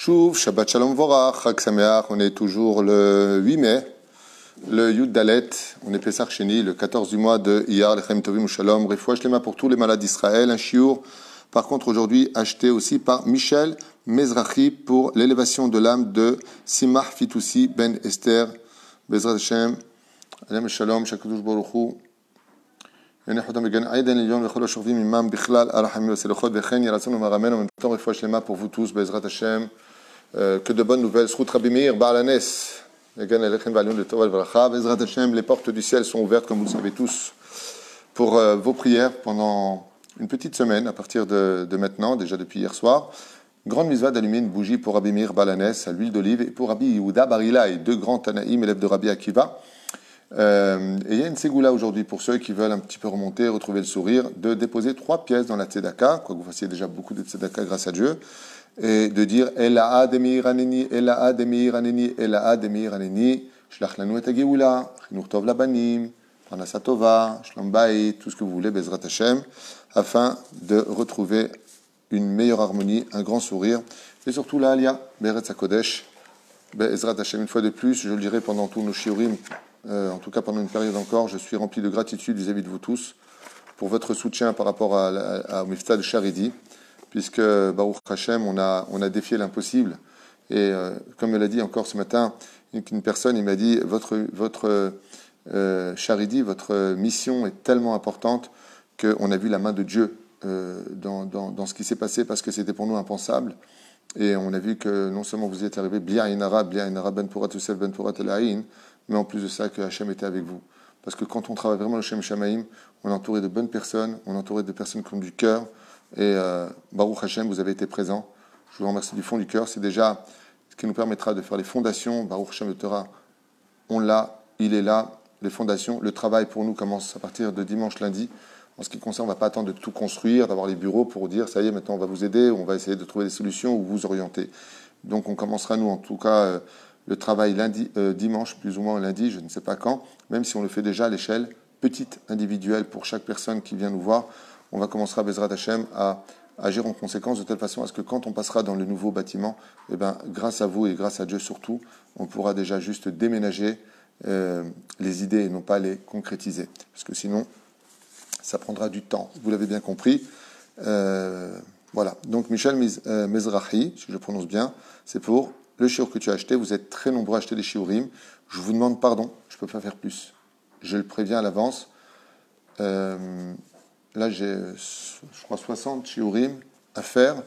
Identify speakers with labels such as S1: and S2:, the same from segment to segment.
S1: Chouv, Shabbat Shalom Vorach, Chag Sameach, on est toujours le 8 mai, le Yud Dalet, on est Pesach Sheni, le 14 du mois de Iyar, Lechem Tovim Shalom, Refouach Lema pour tous les malades d'Israël, un chiour, par contre aujourd'hui acheté aussi par Michel Mezrahi pour l'élévation de l'âme de Simach Fitoussi Ben Esther, Bezrat Hashem, Alem Shalom, Shakadosh Baruch Hu, pour vous tous, Bezrat Hashem, que de bonnes nouvelles. Srout Rabbi Meir, Baalanes, Bezrat Hashem, les portes du ciel sont ouvertes, comme vous le savez tous, pour vos prières pendant une petite semaine, à partir de maintenant, déjà depuis hier soir. Grande mitzvah d'allumer une bougie pour Rabbi Meir Baalanes à l'huile d'olive et pour Rabbi Yehuda Bar Ilai, deux grands Tanaïm, élèves de Rabbi Akiva. Et il y a une ségoula aujourd'hui pour ceux qui veulent un petit peu remonter, retrouver le sourire, de déposer 3 pièces dans la tzedaka, quoi que vous fassiez déjà beaucoup de tzedaka grâce à Dieu, et de dire Ela Ademir Aneni, Ela Ademir Aneni, Ela Ademir Aneni, Shlach lanu et hageoula, Chinur tov labanim, Parnasa tova, Shlom bayit, tout ce que vous voulez, Bezrat Hashem, afin de retrouver une meilleure harmonie, un grand sourire, et surtout la Aliyah, Beretz HaKodesh, Bezrat Hashem, une fois de plus, je le dirai pendant tous nos shiurim, en tout cas pendant une période encore, je suis rempli de gratitude vis-à-vis de vous tous pour votre soutien par rapport au Miftah de Charidi, puisque Baruch Hashem, on a défié l'impossible. Et comme elle a dit encore ce matin, une personne, il m'a dit, votre Charidi, votre mission est tellement importante qu'on a vu la main de Dieu dans ce qui s'est passé, parce que c'était pour nous impensable. Et on a vu que non seulement vous y êtes arrivé, Blia Inara Ben Porat Yosef Ben Porat El, mais en plus de ça, que Hachem était avec vous. Parce que quand on travaille vraiment le Shem Shamaim, on est entouré de bonnes personnes, on est entouré de personnes qui ont du cœur, et Baruch Hashem, vous avez été présent. Je vous remercie du fond du cœur. C'est déjà ce qui nous permettra de faire les fondations. Baruch Hashem de Torah, on l'a, il est là. Les fondations, le travail pour nous commence à partir de dimanche, lundi. En ce qui concerne, on ne va pas attendre de tout construire, d'avoir les bureaux pour dire, ça y est, maintenant on va vous aider, on va essayer de trouver des solutions ou vous orienter. Donc on commencera, nous, en tout cas, le travail dimanche, plus ou moins lundi, je ne sais pas quand, même si on le fait déjà à l'échelle petite, individuelle, pour chaque personne qui vient nous voir, on va commencer à Bezrat Hashem à agir en conséquence, de telle façon à ce que quand on passera dans le nouveau bâtiment, eh ben, grâce à vous et grâce à Dieu surtout, on pourra déjà juste déménager les idées et non pas les concrétiser. Parce que sinon, ça prendra du temps. Vous l'avez bien compris. Voilà. Donc Michel Mezrahi, si je le prononce bien, c'est pour le shiur que tu as acheté. Vous êtes très nombreux à acheter des shiurim. Je vous demande pardon, je ne peux pas faire plus. Je le préviens à l'avance. Là, j'ai, je crois, 60 shiurim à faire.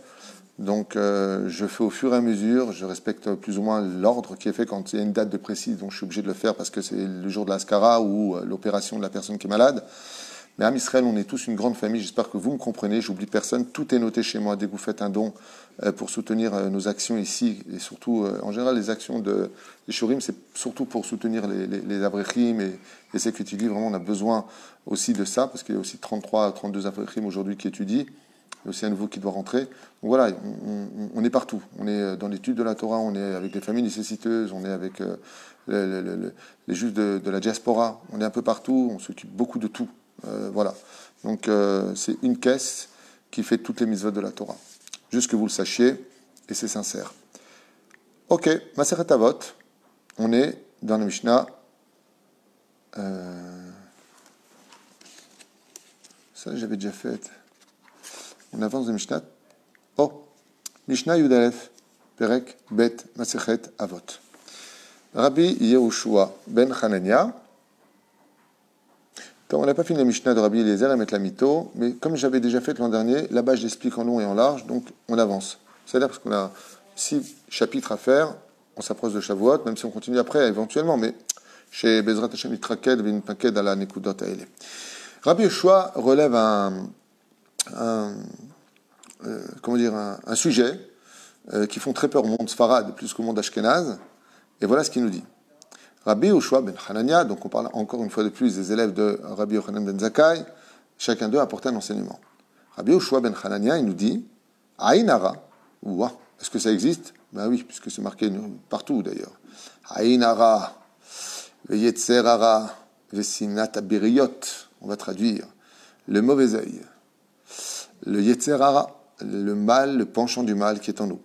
S1: Donc, je fais au fur et à mesure. Je respecte plus ou moins l'ordre qui est fait quand il y a une date de précise. Donc, je suis obligé de le faire parce que c'est le jour de l'Askara ou l'opération de la personne qui est malade. Mais à Israël, on est tous une grande famille. J'espère que vous me comprenez. J'oublie personne. Tout est noté chez moi. Dès que vous faites un don pour soutenir nos actions ici, et surtout, en général, les actions des Shurim, c'est surtout pour soutenir les Avrechim et ceux qui étudient. Vraiment, on a besoin aussi de ça, parce qu'il y a aussi 32 Avrechim aujourd'hui qui étudient. Il y a aussi un nouveau qui doit rentrer. Donc voilà, on est partout. On est dans l'étude de la Torah, on est avec les familles nécessiteuses, on est avec les juifs de la diaspora. On est un peu partout. On s'occupe beaucoup de tout. Voilà, donc c'est une caisse qui fait toutes les mitzvot de la Torah. Juste que vous le sachiez, et c'est sincère. Ok, Masechet Avot, on est dans la Mishnah. Ça, j'avais déjà fait. On avance de Mishnah. Oh, Mishnah Yudalef, Perek, Bet, Masechet Avot. Rabbi Yehoshua ben Hanania. On n'a pas fini la Mishnah de Rabbi Eliezer et mettre la mytho, mais comme j'avais déjà fait l'an dernier, là-bas je l'explique en long et en large, donc on avance. C'est-à-dire parce qu'on a 6 chapitres à faire, on s'approche de Shavuot, même si on continue après éventuellement, mais chez Bezrat Hashem Yitraked, Vin Paked, Ala Nekudot Aele. Rabbi Yehoshua relève un sujet qui font très peur au monde Sfarad, plus qu'au monde Ashkenaz, et voilà ce qu'il nous dit. Rabbi Yehoshua ben Hanania, donc on parle encore une fois de plus des élèves de Rabbi Yochanan ben Zakkai, chacun d'eux apporte un enseignement. Rabbi Yehoshua ben Hanania, il nous dit Aïnara, ouah, est-ce que ça existe? Ben oui, puisque c'est marqué partout d'ailleurs. Aïnara, Veyetzerara, Vesinat Abiriyot, on va traduire le mauvais œil, le Yetzerara, le mal, le penchant du mal qui est en nous.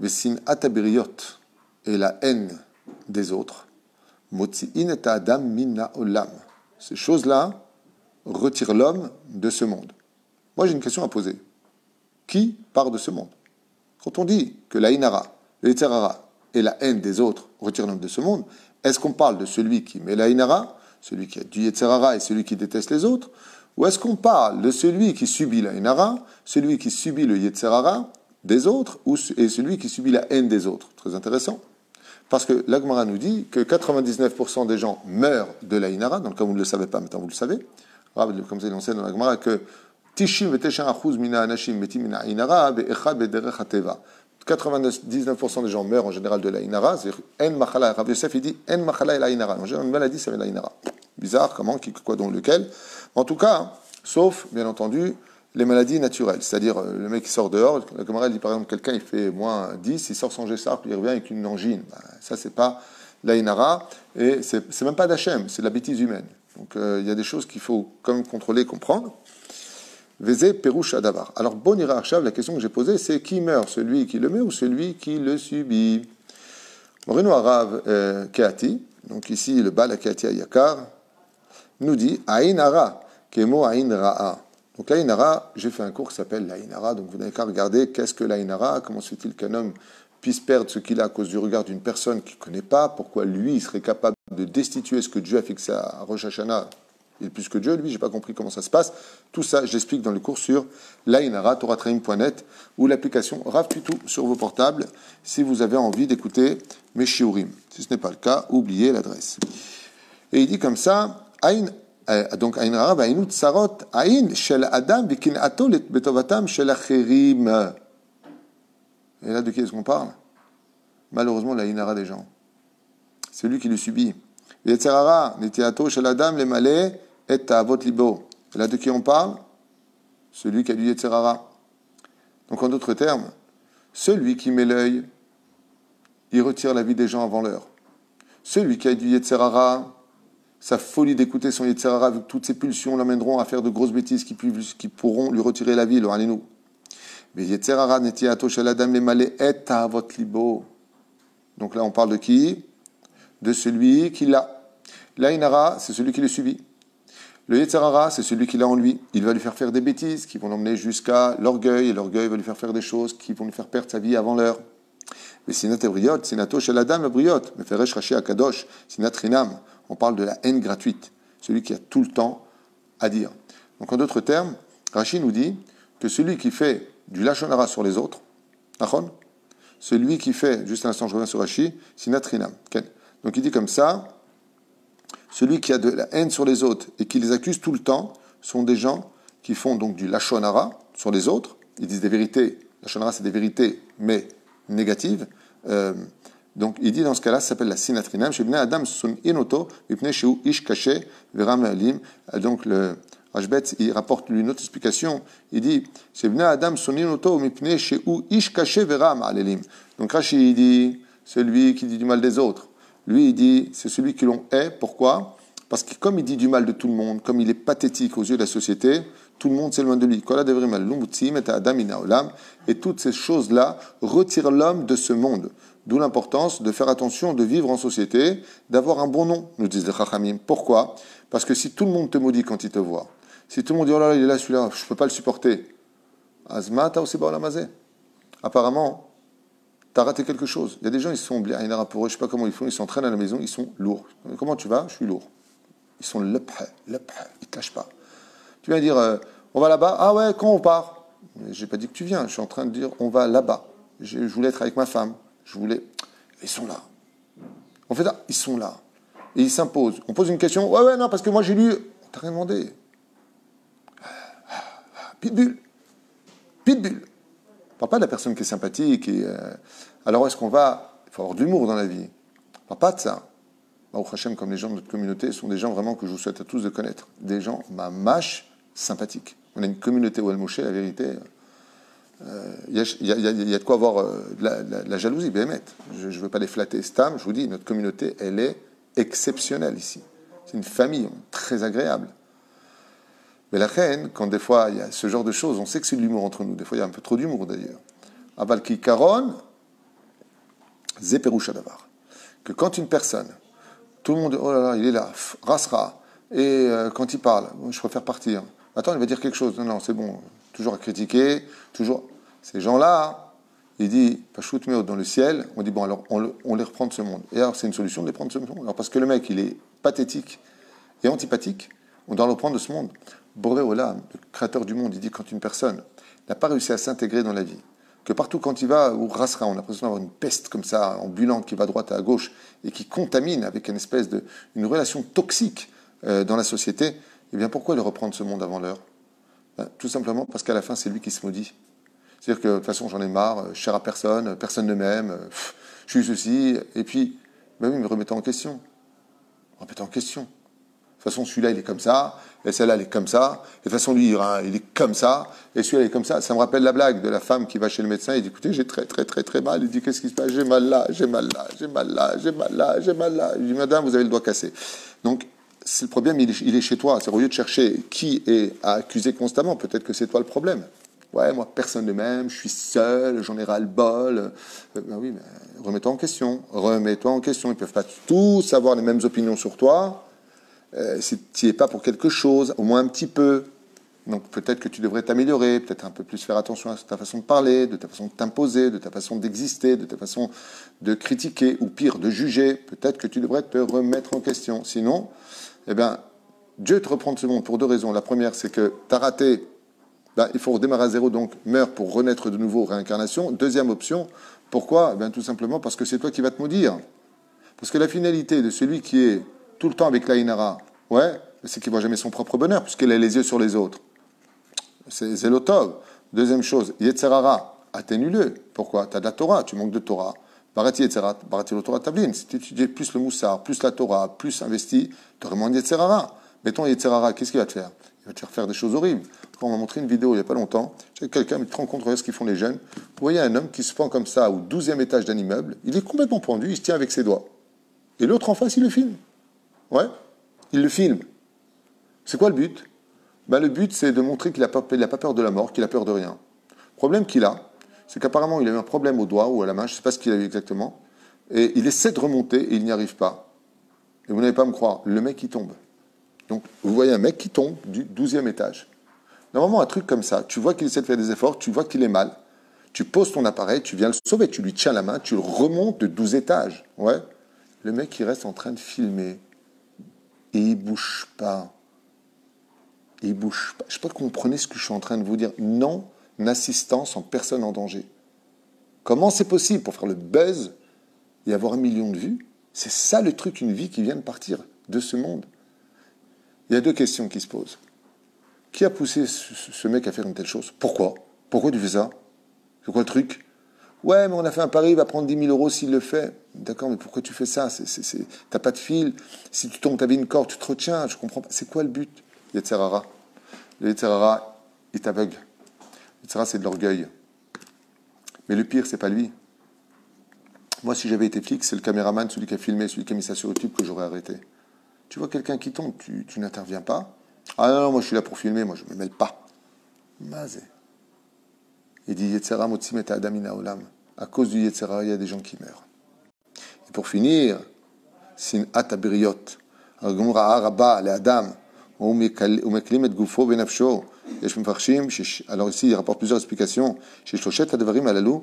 S1: Vesin atabiriot, et la haine des autres, motzi'in et adam minna olam. Ces choses-là retirent l'homme de ce monde. Moi, j'ai une question à poser. Qui part de ce monde? Quand on dit que la inara, le yetzer hara et la haine des autres retirent l'homme de ce monde, est-ce qu'on parle de celui qui met la inara, celui qui a du yetzer hara et celui qui déteste les autres, ou est-ce qu'on parle de celui qui subit la inara, celui qui subit le yetzer hara des autres, et celui qui subit la haine des autres? Très intéressant. Parce que l'Agmara nous dit que 99% des gens meurent de la inara, dans le cas où vous ne le savez pas, maintenant vous le savez. Comme ça il enseigne dans l'Agmara que 99% des gens meurent en général de la inara. Rav Yosef il dit en machala et la inara. En général, une maladie, ça fait la inara. Bizarre, comment, qui, quoi, donc lequel. En tout cas, sauf, bien entendu, les maladies naturelles. C'est-à-dire, le mec qui sort dehors, la Gemara dit par exemple, quelqu'un il fait moins 10, il sort sans gessar, puis il revient avec une angine. Ça, c'est pas la inara, et c'est même pas d'Hachem, c'est de la bêtise humaine. Donc, il y a des choses qu'il faut quand même contrôler, comprendre. Vézé, Pérouche, Adavar. Alors, bon Irachav, la question que j'ai posée, c'est qui meurt, celui qui le met ou celui qui le subit? Moreno Arav Keati, donc ici le Bal Keati Ayakar, nous dit Aïn Ara, Kemo Aïn Ra'a. Donc l'Aïn Ara, j'ai fait un cours qui s'appelle l'Aïn Ara, donc vous n'avez qu'à regarder qu'est-ce que l'Aïn Ara, comment se fait-il qu'un homme puisse perdre ce qu'il a à cause du regard d'une personne qu'il ne connaît pas, pourquoi lui, il serait capable de destituer ce que Dieu a fixé à Rosh Hashanah. Il est plus que Dieu, lui, j'ai pas compris comment ça se passe. Tout ça, j'explique dans le cours sur l'Aïnara, toratraim.net, ou l'application Rav Tutu sur vos portables, si vous avez envie d'écouter mes shiurim. Si ce n'est pas le cas, oubliez l'adresse. Et il dit comme ça, donc Aïnara, Aïnou tsarot, Aïn shel adam bikin'ato betovatam shel acherim. Et là, de qui est-ce qu'on parle? Malheureusement, l'Aïnara des gens. C'est lui qui le subit. Yetzerara, netiato shel adam le malé, et ta'avot libo. Et là, de qui on parle? Celui qui a du Yetzerara. Donc, en d'autres termes, celui qui met l'œil, il retire la vie des gens avant l'heure. Celui qui a du Yetzerara, sa folie d'écouter son Yetzerara, vu que toutes ses pulsions l'amèneront à faire de grosses bêtises qui pourront lui retirer la vie, le Halinou. Mais Yetzerara, netiato shel adam le malé, et ta'avot libo. Donc là, on parle de qui? De celui qui l'a. L'Aïnara, c'est celui qui le subit. Le Yetzerara, c'est celui qui l'a en lui. Il va lui faire des bêtises qui vont l'emmener jusqu'à l'orgueil, et l'orgueil va lui faire des choses qui vont lui faire perdre sa vie avant l'heure. Mais sinat ebriot, sinato shel adam ebriot, meferesh rashi akadosh, sinat rinam. On parle de la haine gratuite, celui qui a tout le temps à dire. Donc en d'autres termes, Rashi nous dit que celui qui fait du lachon hara sur les autres, nachon, celui qui fait, juste un instant je reviens sur Rashi, sinat rinam. Donc il dit comme ça, celui qui a de la haine sur les autres et qui les accuse tout le temps sont des gens qui font donc du lachon hara sur les autres. Ils disent des vérités. Lachon hara, c'est des vérités, mais négatives. Donc il dit dans ce cas-là, ça s'appelle la sinatrinam. Chez Bnei Adam sun inoto, mipnei sheu ish kaché veram alim. Donc le Rashbet, il rapporte lui une autre explication. Il dit chez Bnei Adam sun inoto, mipnei sheu ish kaché veram alim. Donc Rashi, il dit celui qui dit du mal des autres. Lui, il dit, c'est celui que l'on hait. Pourquoi? Parce que comme il dit du mal de tout le monde, comme il est pathétique aux yeux de la société, tout le monde s'éloigne de lui. Et toutes ces choses-là retirent l'homme de ce monde. D'où l'importance de faire attention, de vivre en société, d'avoir un bon nom, nous disent les Chachamim. Pourquoi? Parce que si tout le monde te maudit quand il te voit, si tout le monde dit, oh là là, il est là, celui-là, je ne peux pas le supporter. Azma, t'as aussi baolamazé. Apparemment, t'as raté quelque chose. Il y a des gens, ils sont bli'ainara pour eux, je ne sais pas comment ils font, ils s'entraînent à la maison, ils sont lourds. Comment tu vas? Je suis lourd. Ils sont lepre, ils ne te lâchent pas. Tu viens dire, on va là-bas? Ah ouais, quand on part? Je n'ai pas dit que tu viens, je suis en train de dire, on va là-bas. Je voulais être avec ma femme, je voulais... Ils sont là. En fait, ils sont là. Et ils s'imposent. On pose une question, ouais, non, parce que moi j'ai lu... On t'a rien demandé. Pitbull. Pitbull. On ne parle pas de la personne qui est sympathique. Alors, est-ce qu'on va... Il faut avoir de l'humour dans la vie. On ne parle pas de ça. Baruch Hashem, comme les gens de notre communauté, sont des gens vraiment que je vous souhaite à tous de connaître. Des gens, mâche, sympathiques. On a une communauté où Moshe, la vérité, il y a de quoi avoir la jalousie, Béhémet. Je ne veux pas les flatter. Stam, je vous dis, notre communauté, elle est exceptionnelle ici. C'est une famille très agréable. Mais la reine, quand des fois il y a ce genre de choses, on sait que c'est de l'humour entre nous. Des fois, il y a un peu trop d'humour d'ailleurs. Aval ki karon, Zeperoucha Davar. Que quand une personne, tout le monde, oh là là, il est là, rasera, et quand il parle, je préfère partir. Attends, il va dire quelque chose. Non, non, c'est bon. Toujours à critiquer, toujours. Ces gens-là, il dit, Pachout Meot dans le ciel, on dit, bon, alors on les reprend de ce monde. Et alors, c'est une solution de les prendre de ce monde. Alors, parce que le mec, il est pathétique et antipathique, on doit le reprendre de ce monde. Boré Olam, le créateur du monde, il dit, quand une personne n'a pas réussi à s'intégrer dans la vie, que partout quand il va, ou rasera, on a l'impression d'avoir une peste comme ça, ambulante, qui va à droite et à gauche, et qui contamine avec une espèce de, une relation toxique dans la société, eh bien pourquoi le reprendre ce monde avant l'heure? Tout simplement parce qu'à la fin, c'est lui qui se maudit. C'est-à-dire que de toute façon, j'en ai marre, cher à personne, personne ne m'aime, je suis ceci, et puis, ben oui, me remettons en question. Remettons en question. De toute façon, celui-là, il est comme ça, et celle-là, elle est comme ça, et de toute façon, lui, il est comme ça, et celui-là, il est comme ça. Ça me rappelle la blague de la femme qui va chez le médecin et dit, écoutez, j'ai très, très, très, très mal. Il dit, qu'est-ce qui se passe? J'ai mal là, j'ai mal là, j'ai mal là, j'ai mal là, j'ai mal là. Il dit, madame, vous avez le doigt cassé. Donc, c'est le problème, il est chez toi. C'est au lieu de chercher qui est à accuser constamment, peut-être que c'est toi le problème. Ouais, moi, personne ne m'aime, je suis seul, j'en ai ras-le-bol. Ben oui, mais remets-toi en question. Remets-toi en question. Ils ne peuvent pas tous avoir les mêmes opinions sur toi. Si tu n'y es pas pour quelque chose, au moins un petit peu. Donc peut-être que tu devrais t'améliorer, peut-être un peu plus faire attention à ta façon de parler, de ta façon de t'imposer, de ta façon d'exister, de ta façon de critiquer, ou pire, de juger. Peut-être que tu devrais te remettre en question. Sinon, eh bien, Dieu te reprend de ce monde pour deux raisons. La première, c'est que tu as raté, ben, il faut redémarrer à zéro, donc meurs pour renaître de nouveau, réincarnation. Deuxième option, pourquoi? Ben, tout simplement parce que c'est toi qui vas te maudire. Parce que la finalité de celui qui est tout le temps avec l'Aïnara, ouais, c'est qu'il ne voit jamais son propre bonheur, puisqu'il a les yeux sur les autres. C'est Zélotov. Deuxième chose, Yetzerara, atténue-le. Pourquoi? Tu as de la Torah, tu manques de Torah. Barati Yetzerara, Barati le Torah Tablin. Si tu étudies plus le Moussar, plus la Torah, plus investi, tu aurais moins de Yetzerara. Mettons Yetzerara, qu'est-ce qu'il va te faire? Il va te faire des choses horribles. Quand on m'a montré une vidéo il n'y a pas longtemps, j'ai quelqu'un qui te rend compte, regarde ce qu'ils font les jeunes. Vous voyez un homme qui se pend comme ça au 12e étage d'un immeuble, il est complètement pendu, il se tient avec ses doigts. Et l'autre en face, il le filme. Ouais, il le filme. C'est quoi le but? Ben, le but, c'est de montrer qu'il n'a pas peur de la mort, qu'il a peur de rien. Le problème qu'il a, c'est qu'apparemment, il a eu un problème au doigt ou à la main, je ne sais pas ce qu'il a eu exactement, et il essaie de remonter et il n'y arrive pas. Et vous n'allez pas me croire, le mec, il tombe. Donc, vous voyez un mec qui tombe du 12e étage. Normalement, un truc comme ça, tu vois qu'il essaie de faire des efforts, tu vois qu'il est mal, tu poses ton appareil, tu viens le sauver, tu lui tiens la main, tu le remontes de 12 étages. Ouais. Le mec, il reste en train de filmer. Et il ne bouge pas. Et il bouge pas. Je ne sais pas si vous comprenez ce que je suis en train de vous dire. Non, assistance en personne en danger. Comment c'est possible pour faire le buzz et avoir 1 million de vues? C'est ça le truc, une vie qui vient de partir de ce monde. Il y a deux questions qui se posent. Qui a poussé ce mec à faire une telle chose? Pourquoi? Pourquoi tu fais ça? C'est quoi le truc? Ouais, mais on a fait un pari, il va prendre 10 000 euros s'il le fait. D'accord, mais pourquoi tu fais ça? T'as pas de fil. Si tu tombes, t'avais une corde, tu te retiens. Je comprends pas. C'est quoi le but? Yetzerara. Le Yetzerara, il t'aveugle. Le Yetzerara, c'est de l'orgueil. Mais le pire, c'est pas lui. Moi, si j'avais été flic, c'est le caméraman, celui qui a filmé, celui qui a mis ça sur YouTube, que j'aurais arrêté. Tu vois quelqu'un qui tombe, tu n'interviens pas. Ah non, moi je suis là pour filmer, moi je ne me mêle pas. Mazé. Il dit Yetzera motsim et adamina olam. À cause du Yetzera, il y a des gens qui meurent. Et pour finir, sin atabiriot. Alors ici, il rapporte plusieurs explications. Chez Shloshet Advarim Alalou,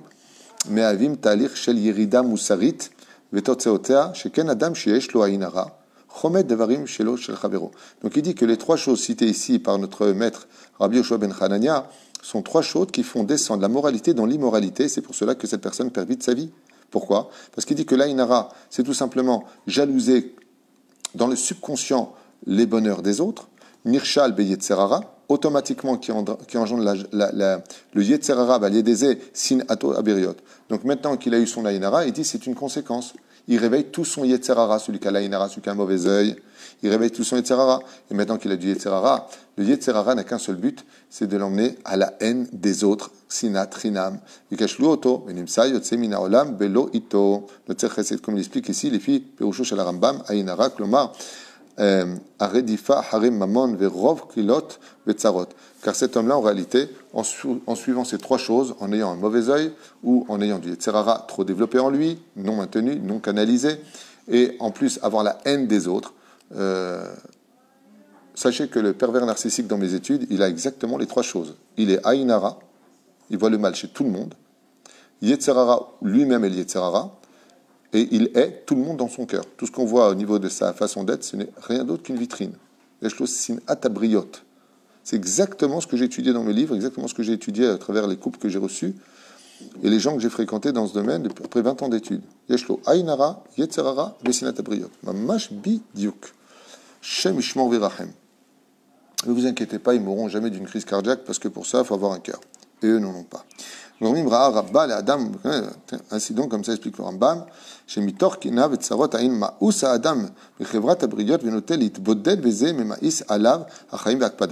S1: Me'avim Talich Shel Yerida Musarit, Vetotzeotea, Sheken Adam Sheyesh Lo Ainara. Donc il dit que les trois choses citées ici par notre maître Rabbi Yoshua ben Hanania sont trois choses qui font descendre la moralité dans l'immoralité. C'est pour cela que cette personne perd vite sa vie. Pourquoi? Parce qu'il dit que l'Ainara, c'est tout simplement jalouser dans le subconscient les bonheurs des autres. Nirshal be Yetzerara, automatiquement qui engendre le Yetzerara, Valiedeze, sin ato abiriot. Donc maintenant qu'il a eu son Aïnara, il dit c'est une conséquence. Il réveille tout son Yetzerara, celui qui a l'Aïnara, celui qui a un mauvais œil. Il réveille tout son Yetzerara. Et maintenant qu'il a du Yetzerara, le Yetzerara n'a qu'un seul but, c'est de l'emmener à la haine des autres. Sinat, Rinam. Vikashlu oto, venimsa, yotse mina olam, belo ito. Comme il explique ici, les filles, Perusho shel Rambam, Aïnara, Klomar. Aredifa Harim Mamon Verov Kilot Betzarot. Car cet homme-là, en réalité, en suivant ces trois choses, en ayant un mauvais œil ou en ayant du Yetzerara trop développé en lui, non maintenu, non canalisé, et en plus avoir la haine des autres, sachez que le pervers narcissique dans mes études, il a exactement les trois choses. Il est Aïnara, il voit le mal chez tout le monde. Yetzerara, lui-même est le Yetzerara, et il est tout le monde dans son cœur. Tout ce qu'on voit au niveau de sa façon d'être, ce n'est rien d'autre qu'une vitrine. Sin atabriot. C'est exactement ce que j'ai étudié dans mes livres, exactement ce que j'ai étudié à travers les couples que j'ai reçus et les gens que j'ai fréquentés dans ce domaine depuis après 20 ans d'études. Yeshlo Aïnara, Yetzerara, Vesinat Abriot. Mamash bi diuk. Shem ishmor virachem. Ne vous inquiétez pas, ils ne mourront jamais d'une crise cardiaque parce que pour ça, il faut avoir un cœur. Et eux n'en ont pas. Ainsi donc, comme ça explique le Rambam,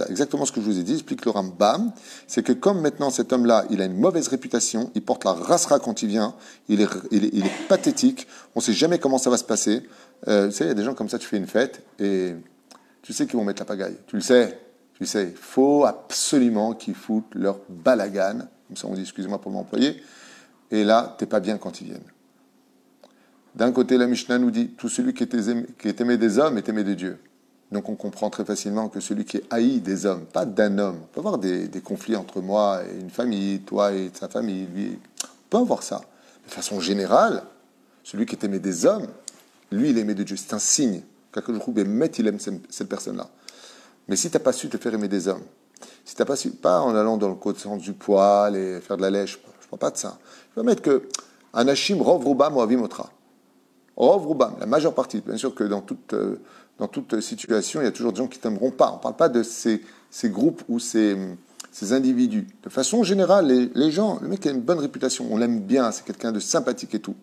S1: exactement ce que je vous ai dit, explique le Rambam, c'est que comme maintenant cet homme-là, il a une mauvaise réputation, il porte la rasra quand il vient, il est pathétique, on ne sait jamais comment ça va se passer. Tu sais, il y a des gens comme ça, tu fais une fête et tu sais qu'ils vont mettre la pagaille. Tu le sais, il faut absolument qu'ils foutent leur balagan, comme ça on dit, excusez-moi pour m'employer, et là, t'es pas bien quand ils viennent. D'un côté, la Mishnah nous dit, tout celui qui est aimé des hommes est aimé de Dieu. Donc on comprend très facilement que celui qui est haï des hommes, pas d'un homme, on peut avoir des conflits entre moi et une famille, toi et sa famille, lui, on peut avoir ça. De façon générale, celui qui est aimé des hommes, lui, il est aimé de Dieu. C'est un signe. Quelque chose il aime cette personne-là. Mais si tu n'as pas su te faire aimer des hommes, si tu n'as pas su, pas en allant dans le sens du poil et faire de la lèche, je ne parle pas de ça. Je veux mettre que Anashim Rov Rubam Oavim Otra. Rov Rubam, la majeure partie. Bien sûr que dans toute situation, il y a toujours des gens qui ne t'aimeront pas. On ne parle pas de ces groupes ou ces individus. De façon générale, les gens, le mec a une bonne réputation, on l'aime bien, c'est quelqu'un de sympathique et tout.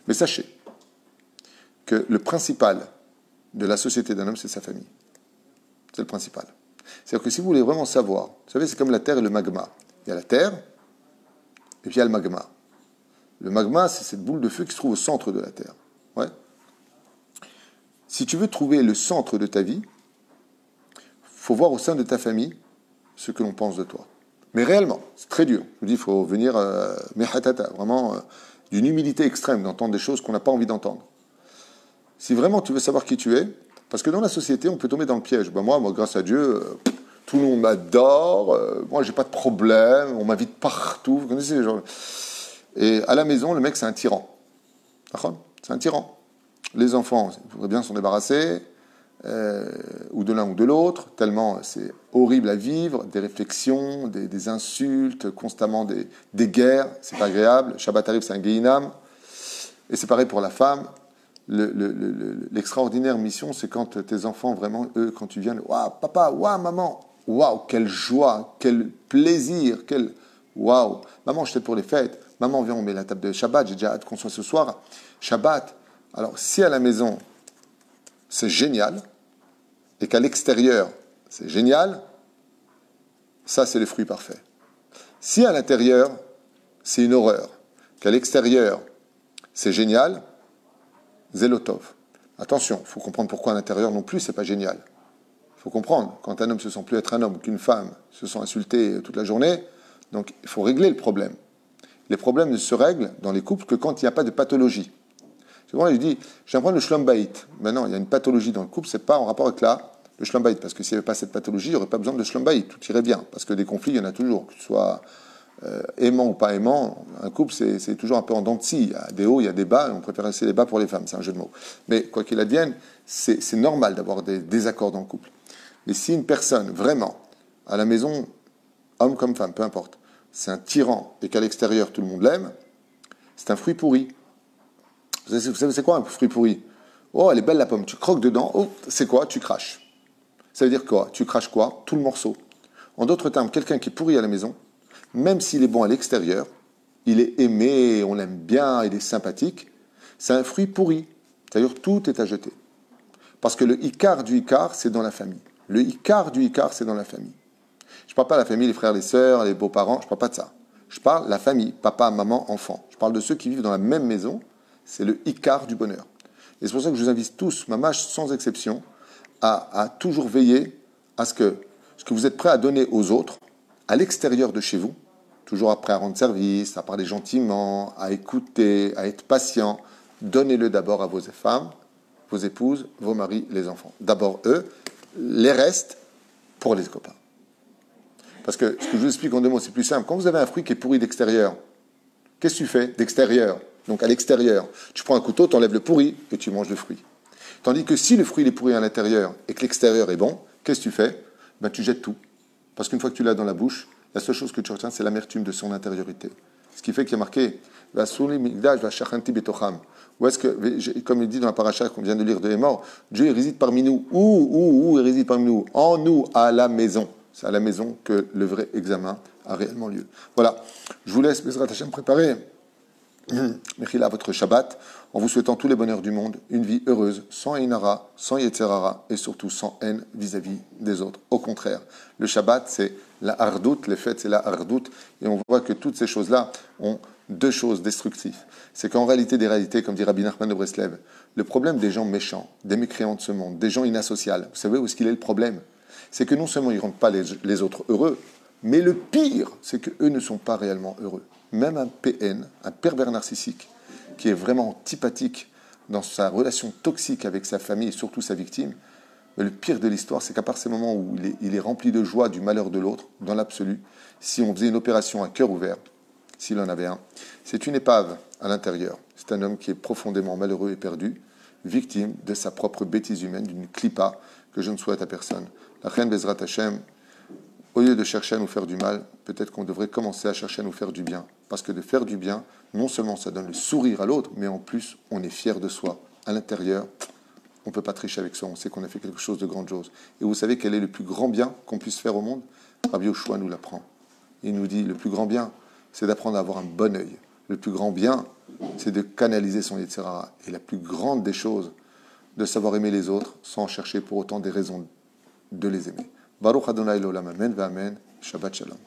S1: Mais sachez que le principal de la société d'un homme, c'est sa famille. C'est le principal. C'est-à-dire que si vous voulez vraiment savoir, vous savez, c'est comme la terre et le magma. Il y a la terre, et puis il y a le magma. Le magma, c'est cette boule de feu qui se trouve au centre de la terre. Ouais. Si tu veux trouver le centre de ta vie, il faut voir au sein de ta famille ce que l'on pense de toi. Mais réellement, c'est très dur. Je vous dis, il faut venir mehatata, vraiment d'une humilité extrême d'entendre des choses qu'on n'a pas envie d'entendre. Si vraiment tu veux savoir qui tu es, parce que dans la société, on peut tomber dans le piège. Ben moi, grâce à Dieu, tout le monde m'adore, moi, j'ai pas de problème, on m'invite partout, vous connaissez les gens. Et à la maison, le mec, c'est un tyran. D'accord ? C'est un tyran. Les enfants, il faudrait bien s'en débarrasser, ou de l'un ou de l'autre, tellement c'est horrible à vivre, des réflexions, des insultes, constamment des guerres, c'est pas agréable. Shabbat arrive, c'est un guéhinam. Et c'est pareil pour la femme. L'extraordinaire mission, c'est quand tes enfants, vraiment, eux, quand tu viens, waouh, papa, waouh, maman, waouh, quelle joie, quel plaisir, waouh, maman, je t'aide pour les fêtes, maman, viens, on met la table de Shabbat, j'ai déjà hâte qu'on soit ce soir, Shabbat. Alors, si à la maison, c'est génial, et qu'à l'extérieur, c'est génial, ça, c'est le fruit parfait. Si à l'intérieur, c'est une horreur, qu'à l'extérieur, c'est génial, Zelotov. Attention, il faut comprendre pourquoi à l'intérieur non plus, c'est pas génial. Il faut comprendre, quand un homme se sent plus être un homme qu'une femme se sent insulté toute la journée, donc il faut régler le problème. Les problèmes ne se règlent dans les couples que quand il n'y a pas de pathologie. Souvent, je dis, j'aime prendre le shlom bayit. Maintenant, il y a une pathologie dans le couple, c'est pas en rapport avec le shlom bayit, parce que s'il n'y avait pas cette pathologie, il n'y aurait pas besoin de shlom bayit, tout irait bien, parce que des conflits, il y en a toujours, que ce soit aimant ou pas aimant, un couple, c'est toujours un peu en dents de scie. Il y a des hauts, il y a des bas, et on préfère laisser les bas pour les femmes, c'est un jeu de mots. Mais quoi qu'il advienne, c'est normal d'avoir des désaccords dans le couple. Mais si une personne, vraiment, à la maison, homme comme femme, peu importe, c'est un tyran, et qu'à l'extérieur, tout le monde l'aime, c'est un fruit pourri. Vous savez, c'est quoi un fruit pourri ? Oh, elle est belle la pomme, tu croques dedans, oh, c'est quoi ? Tu craches. Ça veut dire quoi ? Tu craches quoi ? Tout le morceau. En d'autres termes, quelqu'un qui est pourri à la maison, même s'il est bon à l'extérieur, il est aimé, on l'aime bien, il est sympathique, c'est un fruit pourri. C'est-à-dire tout est à jeter. Parce que le ikar du ikar, c'est dans la famille. Le ikar du ikar, c'est dans la famille. Je ne parle pas de la famille, les frères, les sœurs, les beaux-parents, je ne parle pas de ça. Je parle de la famille, papa, maman, enfant. Je parle de ceux qui vivent dans la même maison, c'est le ikar du bonheur. Et c'est pour ça que je vous invite tous, mamash, sans exception, à toujours veiller à ce que vous êtes prêt à donner aux autres, à l'extérieur de chez vous, toujours prêt à rendre service, à parler gentiment, à écouter, à être patient, donnez-le d'abord à vos femmes, vos épouses, vos maris, les enfants. D'abord eux, les restes pour les copains. Parce que ce que je vous explique en 2 mots, c'est plus simple. Quand vous avez un fruit qui est pourri d'extérieur, qu'est-ce que tu fais d'extérieur? Donc à l'extérieur, tu prends un couteau, tu enlèves le pourri et tu manges le fruit. Tandis que si le fruit est pourri à l'intérieur et que l'extérieur est bon, qu'est-ce que tu fais? Ben, tu jettes tout. Parce qu'une fois que tu l'as dans la bouche, la seule chose que tu retiens, c'est l'amertume de son intériorité. Ce qui fait qu'il y a marqué ou est-ce que, comme il dit dans la paracha qu'on vient de lire de Hémor, Dieu il réside parmi nous. Où il réside parmi nous? En nous, à la maison. C'est à la maison que le vrai examen a réellement lieu. Voilà. Je vous laisse, Bezrat Hashem, préparer Mechila, votre Shabbat, en vous souhaitant tous les bonheurs du monde, une vie heureuse, sans Inara, sans Yetzerara, et surtout sans haine vis-à-vis des autres. Au contraire, le Shabbat, c'est la hardout, les fêtes, c'est la hardout, et on voit que toutes ces choses-là ont 2 choses destructives. C'est qu'en réalité des réalités, comme dit Rabbi Nachman de Breslev, le problème des gens méchants, des mécréants de ce monde, des gens inassociables, vous savez où est-ce qu'il est le problème? C'est que non seulement ils ne rendent pas les autres heureux, mais le pire, c'est qu'eux ne sont pas réellement heureux. Même un PN, un pervers narcissique, qui est vraiment antipathique dans sa relation toxique avec sa famille et surtout sa victime, mais le pire de l'histoire, c'est qu'à part ces moments où il est rempli de joie du malheur de l'autre, dans l'absolu, si on faisait une opération à cœur ouvert, s'il en avait un, c'est une épave à l'intérieur. C'est un homme qui est profondément malheureux et perdu, victime de sa propre bêtise humaine, d'une clipa que je ne souhaite à personne. La reine Bezrat Hashem, au lieu de chercher à nous faire du mal, peut-être qu'on devrait commencer à chercher à nous faire du bien. Parce que de faire du bien, non seulement ça donne le sourire à l'autre, mais en plus, on est fier de soi. À l'intérieur, on ne peut pas tricher avec ça, on sait qu'on a fait quelque chose de grandiose. Et vous savez quel est le plus grand bien qu'on puisse faire au monde? Rabbi Yoshua nous l'apprend. Il nous dit, le plus grand bien, c'est d'apprendre à avoir un bon œil. Le plus grand bien, c'est de canaliser son Yetzirah. Et la plus grande des choses, de savoir aimer les autres sans chercher pour autant des raisons de les aimer. Baruch Adonai l'olam, amen, va amen, Shabbat shalom.